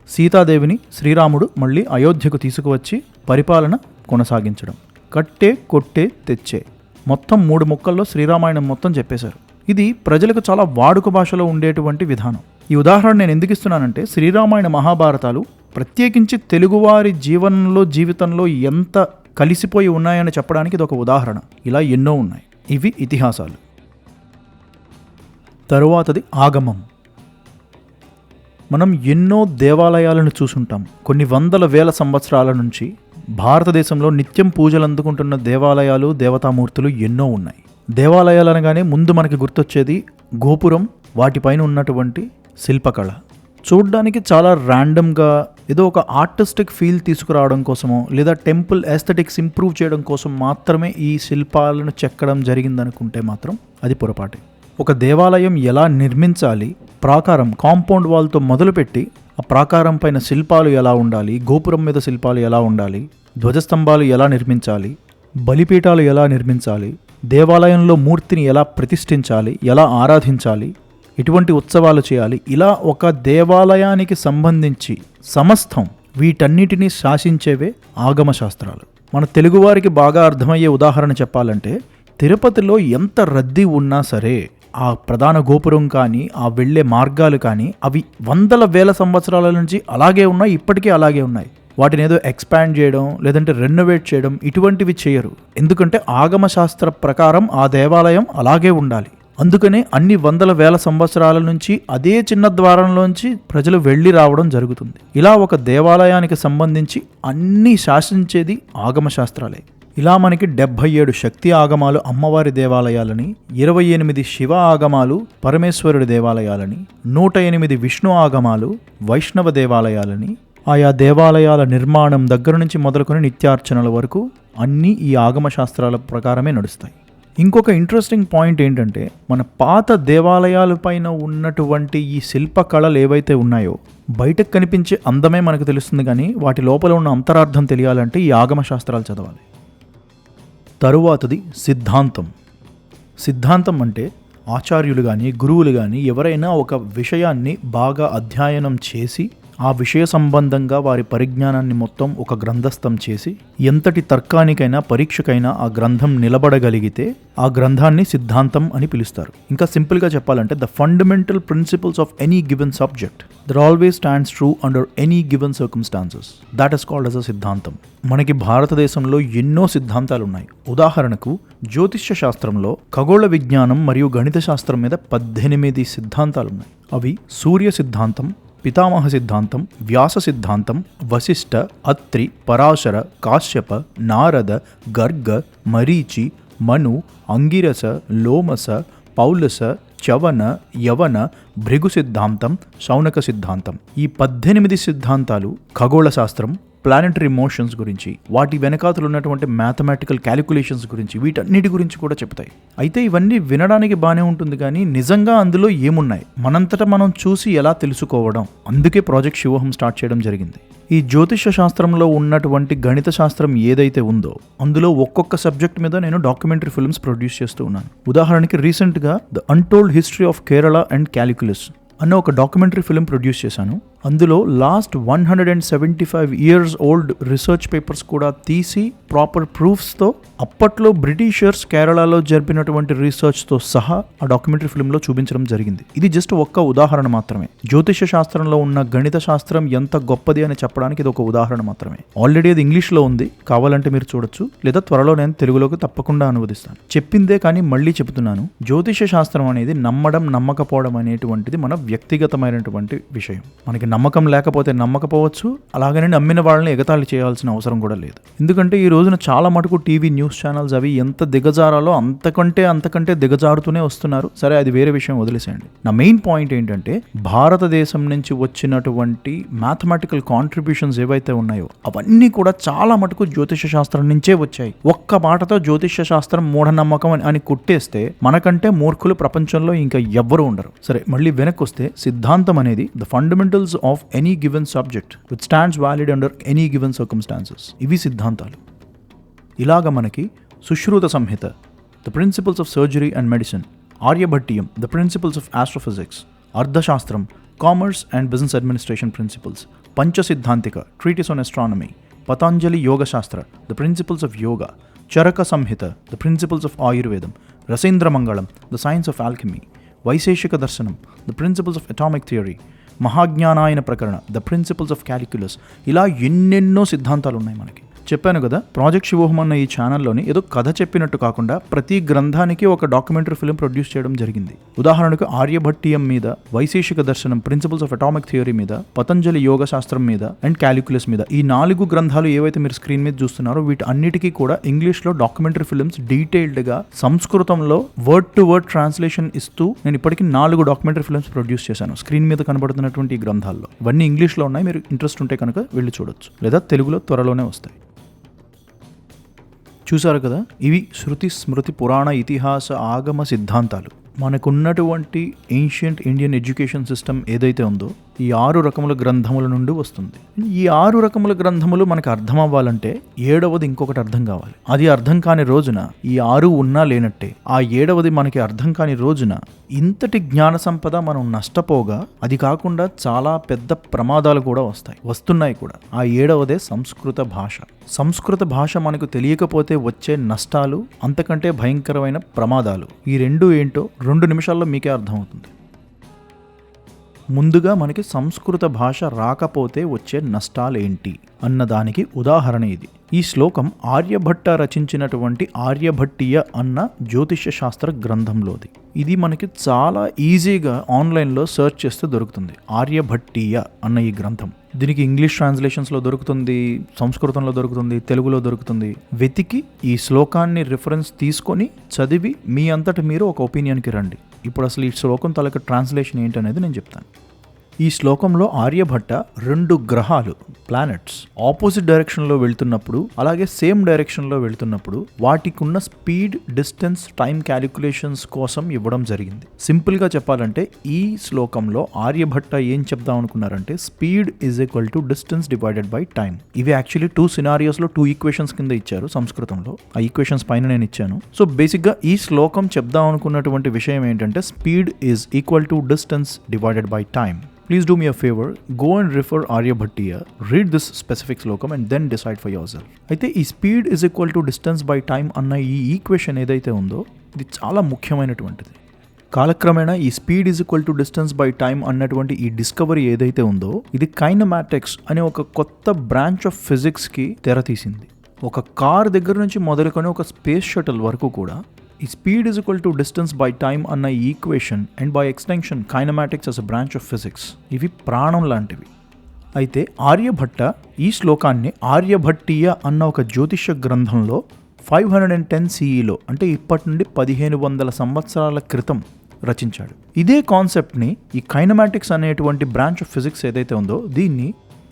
సీతాదేవిని శ్రీరాముడు మళ్ళీ అయోధ్యకు తీసుకువచ్చి పరిపాలన కొనసాగించడం. కట్టే కొట్టే తెచ్చే మొత్తం 3 ముక్కల్లో శ్రీరామాయణం మొత్తం చెప్పేశారు. ఇది ప్రజలకు చాలా వాడుక భాషలో ఉండేటువంటి విధానం. ఈ ఉదాహరణ నేను ఎందుకు ఇస్తున్నానంటే శ్రీరామాయణ మహాభారతాలు ప్రత్యేకించి తెలుగువారి జీవితంలో ఎంత కలిసిపోయి ఉన్నాయని చెప్పడానికి ఇది ఒక ఉదాహరణ. ఇలా ఎన్నో ఉన్నాయి. ఇవి ఇతిహాసాలు. తరువాతది ఆగమం. మనం ఎన్నో దేవాలయాలను చూసుంటాం. కొన్ని వందల వేల సంవత్సరాల నుంచి భారతదేశంలో నిత్యం పూజలు అందుకుంటున్న దేవాలయాలు, దేవతామూర్తులు ఎన్నో ఉన్నాయి. దేవాలయాలు అనగానే ముందు మనకి గుర్తొచ్చేది గోపురం, వాటిపైన ఉన్నటువంటి శిల్పకళ. చూడ్డానికి చాలా ర్యాండమ్గా ఏదో ఒక ఆర్టిస్టిక్ ఫీల్ తీసుకురావడం కోసమో లేదా టెంపుల్ ఎస్థెటిక్స్ ఇంప్రూవ్ చేయడం కోసం మాత్రమే ఈ శిల్పాలను చెక్కడం జరిగిందనుకుంటే మాత్రం అది పొరపాటే. ఒక దేవాలయం ఎలా నిర్మించాలి, ప్రాకారం కాంపౌండ్ వాల్తో మొదలుపెట్టి ఆ ప్రాకారం పైన శిల్పాలు ఎలా ఉండాలి, గోపురం మీద శిల్పాలు ఎలా ఉండాలి, ధ్వజస్తంభాలు ఎలా నిర్మించాలి, బలిపీఠాలు ఎలా నిర్మించాలి, దేవాలయంలో మూర్తిని ఎలా ప్రతిష్ఠించాలి, ఎలా ఆరాధించాలి, ఎటువంటి ఉత్సవాలు చేయాలి, ఇలా ఒక దేవాలయానికి సంబంధించి సమస్తం వీటన్నిటినీ శాసించేవే ఆగమశాస్త్రాలు. మన తెలుగువారికి బాగా అర్థమయ్యే ఉదాహరణ చెప్పాలంటే తిరుపతిలో ఎంత రద్దీ ఉన్నా సరే ఆ ప్రధాన గోపురం కానీ ఆ వెళ్ళే మార్గాలు కానీ అవి వందల వేల సంవత్సరాల నుంచి అలాగే ఉన్నాయి, ఇప్పటికీ అలాగే ఉన్నాయి. వాటిని ఏదో ఎక్స్పాండ్ చేయడం లేదంటే రెనోవేట్ చేయడం ఇటువంటివి చేయరు. ఎందుకంటే ఆగమశాస్త్ర ప్రకారం ఆ దేవాలయం అలాగే ఉండాలి. అందుకనే అన్ని వందల వేల సంవత్సరాల నుంచి అదే చిన్న ద్వారంలోంచి ప్రజలు వెళ్ళి రావడం జరుగుతుంది. ఇలా ఒక దేవాలయానికి సంబంధించి అన్నీ శాసించేది ఆగమశాస్త్రాలే. ఇలా మనకి 77 శక్తి ఆగమాలు అమ్మవారి దేవాలయాలని, 28 శివ ఆగమాలు పరమేశ్వరుడి దేవాలయాలని, 108 విష్ణు ఆగమాలు వైష్ణవ దేవాలయాలని, ఆయా దేవాలయాల నిర్మాణం దగ్గర నుంచి మొదలుకొని నిత్యార్చనల వరకు అన్నీ ఈ ఆగమశాస్త్రాల ప్రకారమే నడుస్తాయి. ఇంకొక ఇంట్రెస్టింగ్ పాయింట్ ఏంటంటే మన పాత దేవాలయాల పైన ఉన్నటువంటి ఈ శిల్పకళలు ఏవైతే ఉన్నాయో బయటకు కనిపించే అందమే మనకు తెలుస్తుంది, కానీ వాటి లోపల ఉన్న అంతరార్థం తెలియాలంటే ఈ ఆగమశాస్త్రాలు చదవాలి. తరువాతది సిద్ధాంతం. సిద్ధాంతం అంటే ఆచార్యులు కానీ గురువులు కానీ ఎవరైనా ఒక విషయాన్ని బాగా అధ్యయనం చేసి ఆ విషయ సంబంధంగా వారి పరిజ్ఞానాన్ని మొత్తం ఒక గ్రంథస్థం చేసి ఎంతటి తర్కానికైనా పరీక్షకైనా ఆ గ్రంథం నిలబడగలిగితే ఆ గ్రంథాన్ని సిద్ధాంతం అని పిలుస్తారు. ఇంకా సింపుల్గా చెప్పాలంటే the fundamental principles of any given subject that always stands true under any given circumstances that is called as a సిద్ధాంతం. మనకి భారతదేశంలో ఎన్నో సిద్ధాంతాలు ఉన్నాయి. ఉదాహరణకు జ్యోతిష్య శాస్త్రంలో ఖగోళ విజ్ఞానం మరియు గణిత శాస్త్రం మీద 18 సిద్ధాంతాలు ఉన్నాయి. అవి సూర్య సిద్ధాంతం, పితామహ సిద్ధాంతం, వ్యాస సిద్ధాంతం, వశిష్ఠ, అత్రి, పరాశర, కాశ్యప, నారద, గర్గ, మరీచి, మను, అంగిరస, లోమస, పౌలస, చవన, యవన, భృగు సిద్ధాంతం, శౌనక సిద్ధాంతం. ఈ 18 సిద్ధాంతాలు ఖగోళ శాస్త్రం, ప్లానెటరీ మోషన్స్ గురించి, వాటి వెనకాతలు ఉన్నటువంటి మ్యాథమెటికల్ క్యాలిక్యులేషన్స్ గురించి, వీటన్నిటి గురించి కూడా చెప్తాయి. అయితే ఇవన్నీ వినడానికి బాగానే ఉంటుంది, కానీ నిజంగా అందులో ఏమున్నాయి మనంతటా మనం చూసి ఎలా తెలుసుకోవడం? అందుకే ప్రాజెక్ట్ శివోహం స్టార్ట్ చేయడం జరిగింది. ఈ జ్యోతిష శాస్త్రంలో ఉన్నటువంటి గణిత శాస్త్రం ఏదైతే ఉందో అందులో ఒక్కొక్క సబ్జెక్ట్ మీద నేను డాక్యుమెంటరీ ఫిల్మ్స్ ప్రొడ్యూస్ చేస్తూ ఉన్నాను. ఉదాహరణకి రీసెంట్గా the untold history of Kerala and calculus అన్న ఒక డాక్యుమెంటరీ ఫిల్మ్ ప్రొడ్యూస్ చేశాను. అందులో last 175 years old research papers కూడా తీసి ప్రాపర్ ప్రూఫ్స్తో అప్పట్లో బ్రిటిషర్స్ కేరళలో జరిపినటువంటి రీసెర్చ్తో సహా ఆ డాక్యుమెంటరీ ఫిల్మ్లో చూపించడం జరిగింది. ఇది జస్ట్ ఒక్క ఉదాహరణ మాత్రమే. జ్యోతిష శాస్త్రంలో ఉన్న గణిత శాస్త్రం ఎంత గొప్పది అని చెప్పడానికి ఇది ఒక ఉదాహరణ మాత్రమే. ఆల్రెడీ అది ఇంగ్లీష్లో ఉంది, కావాలంటే మీరు చూడొచ్చు, లేదా త్వరలో నేను తెలుగులోకి తప్పకుండా అనువదిస్తాను. చెప్పిందే కానీ మళ్ళీ చెబుతున్నాను, జ్యోతిష శాస్త్రం అనేది నమ్మడం నమ్మకపోవడం అనేటువంటిది మన వ్యక్తిగతమైనటువంటి విషయం. మనకి నమ్మకం లేకపోతే నమ్మకపోవచ్చు, అలాగనే నమ్మిన వాళ్ళని ఎగతాళి చేయాల్సిన అవసరం కూడా లేదు. ఎందుకంటే ఈ రోజున చాలా మటుకు టీవీ న్యూస్ ఛానల్స్ అవి ఎంత దిగజారాలో అంతకంటే దిగజారుతూనే వస్తున్నారు. సరే, అది వేరే విషయం, వదిలేసేయండి. నా మెయిన్ పాయింట్ ఏంటంటే భారతదేశం నుంచి వచ్చినటువంటి మ్యాథమెటికల్ కాంట్రిబ్యూషన్స్ ఏవైతే ఉన్నాయో అవన్నీ కూడా చాలా మటుకు జ్యోతిష శాస్త్రం నుంచే వచ్చాయి. ఒక్క మాటతో జ్యోతిష శాస్త్రం మూఢనమ్మకం అని కొట్టేస్తే మనకంటే మూర్ఖులు ప్రపంచంలో ఇంకా ఎవ్వరూ ఉండరు. సరే, మళ్ళీ వెనక్కి వస్తే సిద్ధాంతం అనేది the fundamentals of any given subject which stands valid under any given circumstances. ఇవి సిద్ధాంతాలు. ఇలాగ మనకి Sushruta Samhita, the principles of surgery and medicine, Aryabhatiyam, the principles of astrophysics, Arthashastra, commerce and business administration principles, Panchasiddhantika, treatise on astronomy, Patanjali Yogashastra, the principles of yoga, Charaka Samhita, the principles of Ayurveda, Rasendra Mangalam, the science of alchemy, Vaisheshika Darshana, the principles of atomic theory, మహాజ్ఞానాయన ప్రకరణ, the principles of calculus. ఇలా ఎన్నెన్నో సిద్ధాంతాలు ఉన్నాయి మనకి. చెప్పాను కదా, project శివోహం అన్న ఈ ఛానల్లోని ఏదో కథ చెప్పినట్టు కాకుండా ప్రతి గ్రంథానికి ఒక డాక్యుమెంటరీ ఫిల్మ్ ప్రొడ్యూస్ చేయడం జరిగింది. ఉదాహరణకు ఆర్యభట్టీయం మీద, వైశేషిక దర్శనం, ప్రిన్సిపల్స్ ఆఫ్ అటామిక్ థియరీ మీద, పతంజలి యోగ శాస్త్రం మీద అండ్ క్యాలిక్యులస్ మీద, ఈ 4 గ్రంథాలు ఏవైతే మీరు స్క్రీన్ మీద చూస్తున్నారో వీటి అన్నిటికీ కూడా ఇంగ్లీష్లో డాక్యుమెంటరీ ఫిల్మ్స్ డీటెయిల్డ్గా సంస్కృతంలో వర్డ్ టు వర్డ్ ట్రాన్స్లేషన్ ఇస్తూ నేను ఇప్పటికీ 4 డాక్యుమెంటరీ ఫిల్మ్స్ ప్రొడ్యూస్ చేశాను స్క్రీన్ మీద కనబడుతున్నటువంటి ఈ గ్రంథాల్లో. ఇవన్నీ ఇంగ్లీష్లో ఉన్నాయి, మీరు ఇంట్రెస్ట్ ఉంటే కనుక వెళ్ళి చూడొచ్చు, లేదా తెలుగులో త్వరలోనే వస్తాయి. చూసారు కదా, ఇవి శృతి స్మృతి పురాణ ఇతిహాస ఆగమ సిద్ధాంతాలు. మనకున్నటువంటి ఏన్షియంట్ ఇండియన్ ఎడ్యుకేషన్ సిస్టమ్ ఏదైతే ఉందో ఈ 6 రకముల గ్రంథముల నుండి వస్తుంది. ఈ 6 రకముల గ్రంథములు మనకు అర్థం అవ్వాలంటే 7వది ఇంకొకటి అర్థం కావాలి. అది అర్థం కాని రోజున ఈ 6 ఉన్నా లేనట్టే. ఆ 7వది మనకి అర్థం కాని రోజున ఇంతటి జ్ఞాన సంపద మనం నష్టపోగా, అది కాకుండా చాలా పెద్ద ప్రమాదాలు కూడా వస్తున్నాయి కూడా. ఆ 7వదే సంస్కృత భాష. సంస్కృత భాష మనకు తెలియకపోతే వచ్చే నష్టాలు అంతకంటే భయంకరమైన ప్రమాదాలు. ఈ 2 ఏంటో 2 నిమిషాల్లో మీకే అర్థమవుతుంది. ముందుగా మనకి సంస్కృత భాష రాకపోతే వచ్చే నష్టాలేంటి అన్నదానికి ఉదాహరణ ఇది. ఈ శ్లోకం ఆర్యభట్ట రచించినటువంటి ఆర్యభట్టీయ అన్న జ్యోతిష్య శాస్త్ర గ్రంథంలోది. ఇది మనకి చాలా ఈజీగా ఆన్లైన్లో సెర్చ్ చేస్తే దొరుకుతుంది. ఆర్యభట్టీయ అన్న ఈ గ్రంథం. దీనికి ఇంగ్లీష్ ట్రాన్స్లేషన్స్లో దొరుకుతుంది, సంస్కృతంలో దొరుకుతుంది, తెలుగులో దొరుకుతుంది. వెతికి ఈ శ్లోకాన్ని రిఫరెన్స్ తీసుకొని చదివి మీ అంతటి మీరు ఒక ఒపీనియన్కి రండి. ఇప్పుడు అసలు ఈ శ్లోకం తాలూకా ట్రాన్స్లేషన్ ఏంటనేది నేను చెప్తాను. ఈ శ్లోకంలో ఆర్యభట్ట 2 గ్రహాలు, ప్లానెట్స్, ఆపోజిట్ డైరెక్షన్లో వెళ్తున్నప్పుడు అలాగే సేమ్ డైరెక్షన్లో వెళ్తున్నప్పుడు వాటికి ఉన్న స్పీడ్, డిస్టెన్స్, టైం క్యాలిక్యులేషన్స్ కోసం ఇవ్వడం జరిగింది. సింపుల్గా చెప్పాలంటే ఈ శ్లోకంలో ఆర్యభట్ట ఏం చెప్దాం అనుకున్నారంటే speed is equal to distance divided by time. ఇవి యాక్చువల్లీ 2 సినారియోస్లో 2 ఈక్వేషన్స్ కింద ఇచ్చారు సంస్కృతంలో. ఆ ఈక్వేషన్స్ పైన నేను ఇచ్చాను. సో బేసిక్గా ఈ శ్లోకం చెప్దాం అనుకున్నటువంటి విషయం ఏంటంటే speed is equal to distance divided by time. Please do me a favor, go and refer Aryabhattiya, read this specific slokam and then decide for yourself. అయితే ఈ speed is equal to distance by time అన్న ఈ equation ఏదైతే ఉందో ఇది చాలా ముఖ్యమైనటువంటిది. కాలక్రమేణా ఈ speed is equal to distance by time అన్నటువంటి ఈ డిస్కవరీ ఏదైతే ఉందో ఇది కైనమాటిక్స్ అనే ఒక కొత్త బ్రాంచ్ ఆఫ్ ఫిజిక్స్కి తెరతీసింది. ఒక కార్ దగ్గర నుంచి మొదలుకొని ఒక స్పేస్ షటిల్ వరకు కూడా ఈ speed is equal to distance by time అన్న equation and by extension kinematics as a branch of physics ఇవి ప్రాణం లాంటివి. అయితే ఆర్యభట్ట ఈ శ్లోకాన్ని ఆర్యభట్టీయ అన్న ఒక జ్యోతిష గ్రంథంలో 510 CEలో అంటే ఇప్పటి నుండి 1500 సంవత్సరాల క్రితం రచించాడు. ఇదే కాన్సెప్ట్ని ఈ కైనమాటిక్స్ అనేటువంటి బ్రాంచ్ ఆఫ్ ఫిజిక్స్ ఏదైతే ఉందో దీన్ని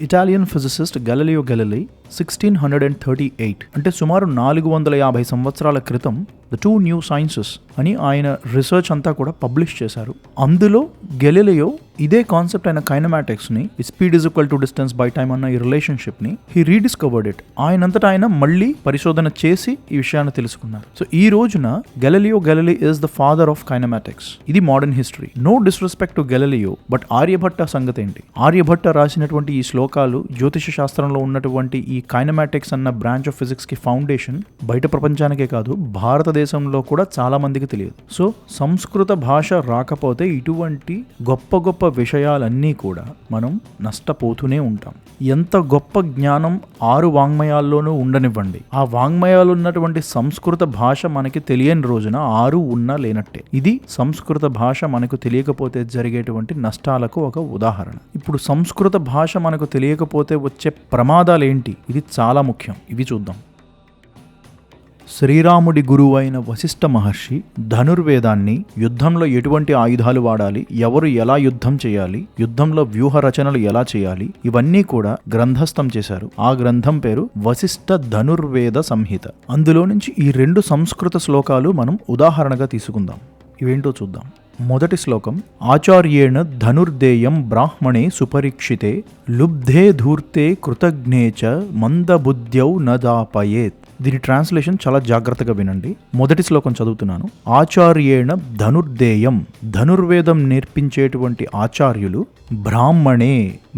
ఇటాలియన్ ఫిజిసిస్ట్ గెలీలియో గెలీలీ 1638 అంటే సుమారు 450 సంవత్సరాల క్రితం ద 2 న్యూ సైన్సెస్ అని ఆయన రీసెర్చ్ అంతా కూడా పబ్లిష్ చేశారు. అందులో గెలీలియో ఇదే కాన్సెప్ట్ అయిన కైనమాటిక్స్ని speed is equal to distance by time అన్న ఈ రిలేషన్షిప్ని హీ రీడిస్కవర్డ్ ఇట్. ఆయనంతటా ఆయన మళ్ళీ పరిశోధన చేసి ఈ విషయాన్ని తెలుసుకున్నారు. సో ఈ రోజున Galileo Galilei is the father of kinematics. ఇది modern history. No disrespect to Galileo, but Aryabhata సంగతి ఏంటి? ఆర్యభట్ట రాసినటువంటి ఈ శ్లోకాలు జ్యోతిష శాస్త్రంలో ఉన్నటువంటి ఈ కైనమాటిక్స్ అన్న బ్రాంచ్ ఆఫ్ ఫిజిక్స్ కి ఫౌండేషన్. బయట ప్రపంచానికే కాదు భారతదేశంలో కూడా చాలా మందికి తెలియదు. సో సంస్కృత భాష రాకపోతే ఇటువంటి గొప్ప గొప్ప విషయాలన్నీ కూడా మనం నష్టపోతూనే ఉంటాం. ఎంత గొప్ప జ్ఞానం 6 వాంగ్మయాల్లోనూ ఉండనివ్వండి, ఆ వాంగ్మయాలు ఉన్నటువంటి సంస్కృత భాష మనకి తెలియని రోజున 6 ఉన్నా లేనట్టే. ఇది సంస్కృత భాష మనకు తెలియకపోతే జరిగేటువంటి నష్టాలకు ఒక ఉదాహరణ. ఇప్పుడు సంస్కృత భాష మనకు తెలియకపోతే వచ్చే ప్రమాదాలు ఏంటి? ఇది చాలా ముఖ్యం. ఇవి చూద్దాం. శ్రీరాముడి గురువు అయిన వశిష్ఠ మహర్షి ధనుర్వేదాన్ని, యుద్ధంలో ఎటువంటి ఆయుధాలు వాడాలి, ఎవరు ఎలా యుద్ధం చేయాలి, యుద్ధంలో వ్యూహ రచనలు ఎలా చేయాలి, ఇవన్నీ కూడా గ్రంథస్థం చేశారు. ఆ గ్రంథం పేరు వశిష్ఠ ధనుర్వేద సంహిత. అందులో నుంచి ఈ 2 సంస్కృత శ్లోకాలు మనం ఉదాహరణగా తీసుకుందాం. ఇవేంటో చూద్దాం. మొదటి శ్లోకం ఆచార్యేణ ధనుర్దేయం బ్రాహ్మణే సుపరీక్షితే లుబ్ధే ధూర్తే కృతజ్ఞే చ మందబుద్ధ్యౌ నదాపయేత్. దీని ట్రాన్స్లేషన్ చాలా జాగ్రత్తగా వినండి. మొదటి శ్లోకం చదువుతున్నాను. ఆచార్యేణ ధనుర్దేయం, ధనుర్వేదం నేర్పించేటువంటి ఆచార్యులు బ్రాహ్మణే,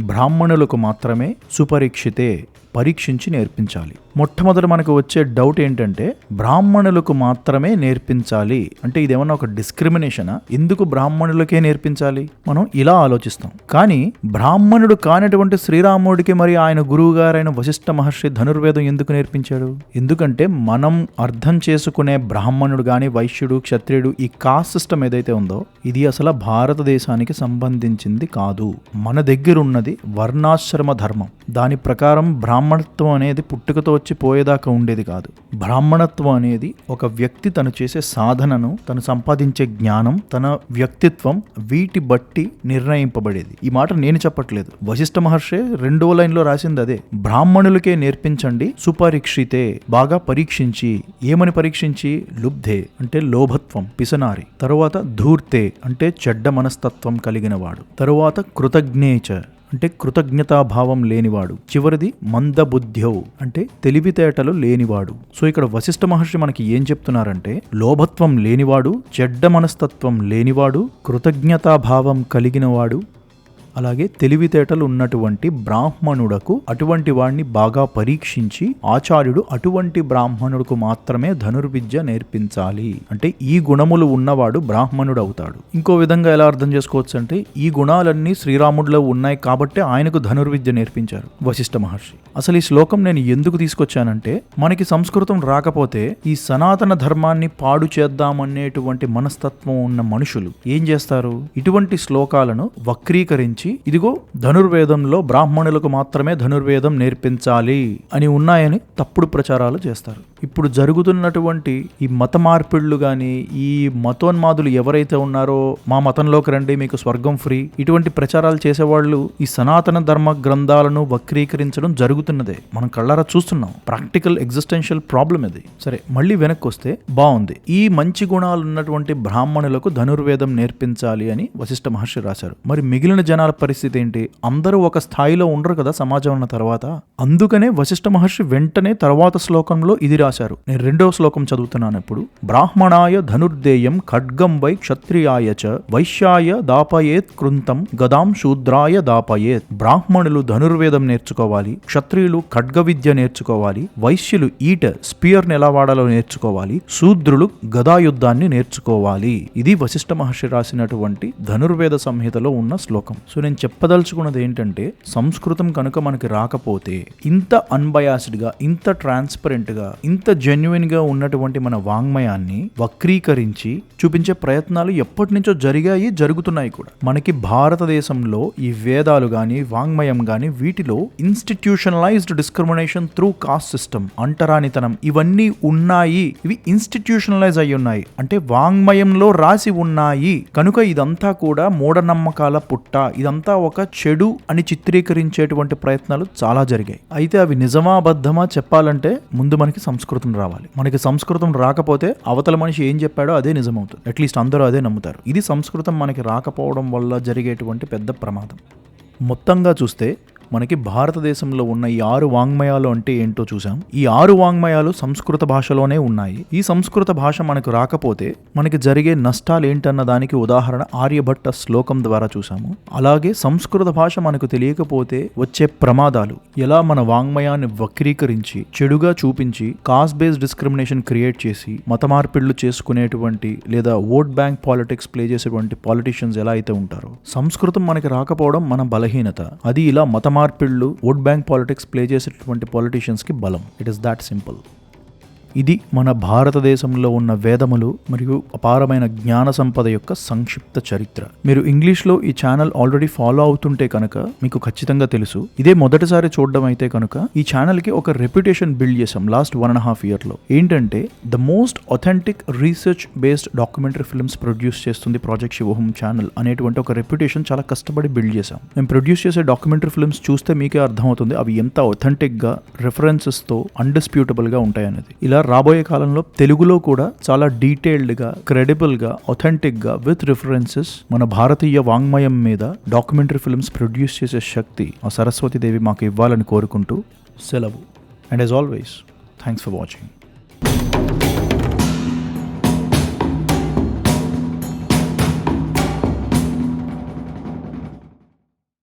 బ్రాహ్మణులకు మాత్రమే సుపరీక్షితే, పరీక్షించి నేర్పించాలి. మొట్టమొదటి మనకు వచ్చే డౌట్ ఏంటంటే బ్రాహ్మణులకు మాత్రమే నేర్పించాలి అంటే ఇదేమన్నా ఒక డిస్క్రిమినేషనా? ఎందుకు బ్రాహ్మణులకే నేర్పించాలి? మనం ఇలా ఆలోచిస్తాం. కానీ బ్రాహ్మణుడు కానటువంటి శ్రీరాముడికి మరి ఆయన గురువు గారైన వశిష్ఠ మహర్షి ధనుర్వేదం ఎందుకు నేర్పించాడు? ఎందుకంటే మనం అర్థం చేసుకునే బ్రాహ్మణుడు గాని, వైశ్యుడు, క్షత్రియుడు, ఈ కాస్ట్ సిస్టమ్ ఏదైతే ఉందో ఇది అసలు భారతదేశానికి సంబంధించింది కాదు. మన దగ్గర ఉన్నది వర్ణాశ్రమ ధర్మం. దాని ప్రకారం బ్రాహ్మణత్వం అనేది పుట్టుకతో వచ్చి పోయేదాకా ఉండేది కాదు. బ్రాహ్మణత్వం అనేది ఒక వ్యక్తి తను చేసే సాధనను, తను సంపాదించే జ్ఞానం, తన వ్యక్తిత్వం వీటి బట్టి నిర్ణయింపబడేది. ఈ మాట నేను చెప్పట్లేదు, వశిష్ఠ మహర్షి 2వ లైన్లో రాసింది అదే. బ్రాహ్మణులకే నేర్పించండి సుపరీక్షితే, బాగా పరీక్షించి. ఏమని పరీక్షించి? లుబ్ధే అంటే లోభత్వం, పిసనారి. తరువాత ధూర్తే అంటే చెడ్డ మనస్తత్వం కలిగిన వాడు. తరువాత కృతజ్ఞేచ అంటే కృతజ్ఞతాభావం లేనివాడు. చివరిది మందబుద్ధ్యౌ అంటే తెలివితేటలు లేనివాడు. సో ఇక్కడ వశిష్ఠ మహర్షి మనకి ఏం చెప్తున్నారంటే లోభత్వం లేనివాడు, చెడ్డ మనస్తత్వం లేనివాడు, కృతజ్ఞతాభావం కలిగినవాడు, అలాగే తెలివితేటలు ఉన్నటువంటి బ్రాహ్మణుడకు అటువంటి వాడిని బాగా పరీక్షించి ఆచార్యుడు అటువంటి బ్రాహ్మణుడుకు మాత్రమే ధనుర్విద్య నేర్పించాలి. అంటే ఈ గుణములు ఉన్నవాడు బ్రాహ్మణుడు అవుతాడు. ఇంకో విధంగా ఎలా అర్థం చేసుకోవచ్చు అంటే ఈ గుణాలన్నీ శ్రీరాముడిలో ఉన్నాయి కాబట్టి ఆయనకు ధనుర్విద్య నేర్పించారు వశిష్ఠ మహర్షి. అసలు ఈ శ్లోకం నేను ఎందుకు తీసుకొచ్చానంటే మనకి సంస్కృతం రాకపోతే ఈ సనాతన ధర్మాన్ని పాడు చేద్దామనేటువంటి మనస్తత్వం ఉన్న మనుషులు ఏం చేస్తారు? ఇటువంటి శ్లోకాలను వక్రీకరించి ఇదిగో ధనుర్వేదంలో బ్రాహ్మణులకు మాత్రమే ధనుర్వేదం నేర్పించాలి అని ఉన్నాయని తప్పుడు ప్రచారాలు చేస్తారు. ఇప్పుడు జరుగుతున్నటువంటి ఈ మత మార్పిళ్లు గాని, ఈ మతోన్మాదులు ఎవరైతే ఉన్నారో మా మతంలోకి రండి మీకు స్వర్గం ఫ్రీ, ఇటువంటి ప్రచారాలు చేసేవాళ్ళు ఈ సనాతన ధర్మ గ్రంథాలను వక్రీకరించడం జరుగుతున్నదే. మనం కళ్ళారా చూస్తున్నాం. ప్రాక్టికల్ ఎగ్జిస్టెన్షియల్ ప్రాబ్లం ఇది. సరే, మళ్ళీ వెనక్కి వస్తే బాగుంది. ఈ మంచి గుణాలు ఉన్నటువంటి బ్రాహ్మణులకు ధనుర్వేదం నేర్పించాలి అని వశిష్ఠ మహర్షి రాశారు. మరి మిగిలిన జనాల పరిస్థితి ఏంటి? అందరూ ఒక స్థాయిలో ఉండరు కదా సమాజం అన్న తర్వాత. అందుకనే వశిష్ఠ మహర్షి వెంటనే తర్వాత శ్లోకంలో ఇది రాశారు. నేను 2వ శ్లోకం చదువుతున్నాను ఇప్పుడు. బ్రాహ్మణాయ ధనుర్దేయం ఖడ్గం వై క్షత్రియాయ చ వైశ్యాయ దాపయేత్ కృంతం గదాం శూద్రాయ దాపయేత్. బ్రాహ్మణులు ధనుర్వేదం నేర్చుకోవాలి, క్షత్రియులు ఖడ్గ విద్య నేర్చుకోవాలి, వైశ్యులు స్పియర్ని ఎలా వాడాలో నేర్చుకోవాలి, శూద్రులు గదాయుద్ధాన్ని నేర్చుకోవాలి. ఇది వశిష్ఠ మహర్షి రాసినటువంటి ధనుర్వేద సంహితలో ఉన్న శ్లోకం. సో నేను చెప్పదలుచుకున్నది ఏంటంటే సంస్కృతం కనుక మనకి రాకపోతే ఇంత అన్బయాస్డ్ గా, ఇంత ట్రాన్స్పరెంట్ గా, ఇంత జెన్యున్ గా ఉన్నటువంటి మన వాంగ్మయాన్ని వక్రీకరించి చూపించే ప్రయత్నాలు ఎప్పటి నుంచో జరిగాయి, జరుగుతున్నాయి కూడా. మనకి భారతదేశంలో ఈ వేదాలు గాని, వాంగ్మయం గాని వీటిలో institutionalised discrimination through caste system, అంటరానితనం ఇవన్నీ ఉన్నాయి. ఇవి ఇన్స్టిట్యూషనలైజ్ అయి ఉన్నాయి అంటే వాంగ్మయంలో రాసి ఉన్నాయి కనుక ఇదంతా కూడా మూఢనమ్మకాల పుట్ట, ఇదంతా ఒక చెడు అని చిత్రీకరించేటువంటి ప్రయత్నాలు చాలా జరిగాయి. అయితే అవి నిజమా అబద్ధమా చెప్పాలంటే ముందు మనకి సంస్కృతం రావాలి. మనకి సంస్కృతం రాకపోతే అవతల మనిషి ఏం చెప్పాడో అదే నిజమవుతుంది. అట్లీస్ట్ అందరూ అదే నమ్ముతారు. ఇది సంస్కృతం మనకి రాకపోవడం వల్ల జరిగేటువంటి పెద్ద ప్రమాదం. మొత్తంగా చూస్తే మనకి భారతదేశంలో ఉన్న ఈ 6 వాంగ్మయాలు అంటే ఏంటో చూసాం. ఈ 6 వాంగ్మయాలు సంస్కృత భాషలోనే ఉన్నాయి. ఈ సంస్కృత భాష మనకు రాకపోతే మనకి జరిగే నష్టాలు ఏంటన్న దానికి ఉదాహరణ ఆర్యభట్ట శ్లోకం ద్వారా చూసాము. అలాగే సంస్కృత భాష మనకు తెలియకపోతే వచ్చే ప్రమాదాలు, ఎలా మన వాంగ్మయాన్ని వక్రీకరించి చెడుగా చూపించి కాస్ట్ బేస్డ్ డిస్క్రిమినేషన్ క్రియేట్ చేసి మత మార్పిళ్లు చేసుకునేటువంటి లేదా ఓట్ బ్యాంక్ పాలిటిక్స్ ప్లే చేసేటువంటి పాలిటిషియన్స్ ఎలా అయితే ఉంటారో, సంస్కృతం మనకి రాకపోవడం మన బలహీనత. అది ఇలా మత మార్పిళ్లు, ఓట్ బ్యాంక్ పాలిటిక్స్ ప్లే చేసేటువంటి పాలిటిషియన్స్ కి బలం. It is that simple. ఇది మన భారతదేశంలో ఉన్న వేదములు మరియు అపారమైన జ్ఞాన సంపద యొక్క సంక్షిప్త చరిత్ర. మీరు ఇంగ్లీష్లో ఈ ఛానల్ ఆల్రెడీ ఫాలో అవుతుంటే కనుక మీకు ఖచ్చితంగా తెలుసు. ఇదే మొదటిసారి చూడడం అయితే కనుక ఈ ఛానల్కి ఒక రెప్యుటేషన్ బిల్డ్ చేసాం లాస్ట్ 1.5 yearలో. ఏంటంటే the most authentic research based documentary films produce చేస్తుంది ప్రాజెక్ట్ శివోహం ఛానల్ అనేటువంటి ఒక రెప్యుటేషన్ చాలా కష్టపడి బిల్డ్ చేసాం. మేము ప్రొడ్యూస్ చేసే డాక్యుమెంటరీ ఫిల్మ్స్ చూస్తే మీకే అర్థమవుతుంది అవి ఎంత ఒథెంటిక్ గా, రెఫరెన్సెస్ తో అన్డిస్ప్యూటబుల్ గా ఉంటాయనేది. ఇలా రాబోయే కాలంలో తెలుగులో కూడా చాలా డీటెయిల్డ్గా, క్రెడిబుల్గా, ఒథెంటిక్గా విత్ రిఫరెన్సెస్ మన భారతీయ వాంగ్మయం మీద డాక్యుమెంటరీ ఫిల్మ్స్ ప్రొడ్యూస్ చేసే శక్తి ఆ సరస్వతీదేవి మాకు ఇవ్వాలని కోరుకుంటూ సెలవు. And as always, thanks for watching.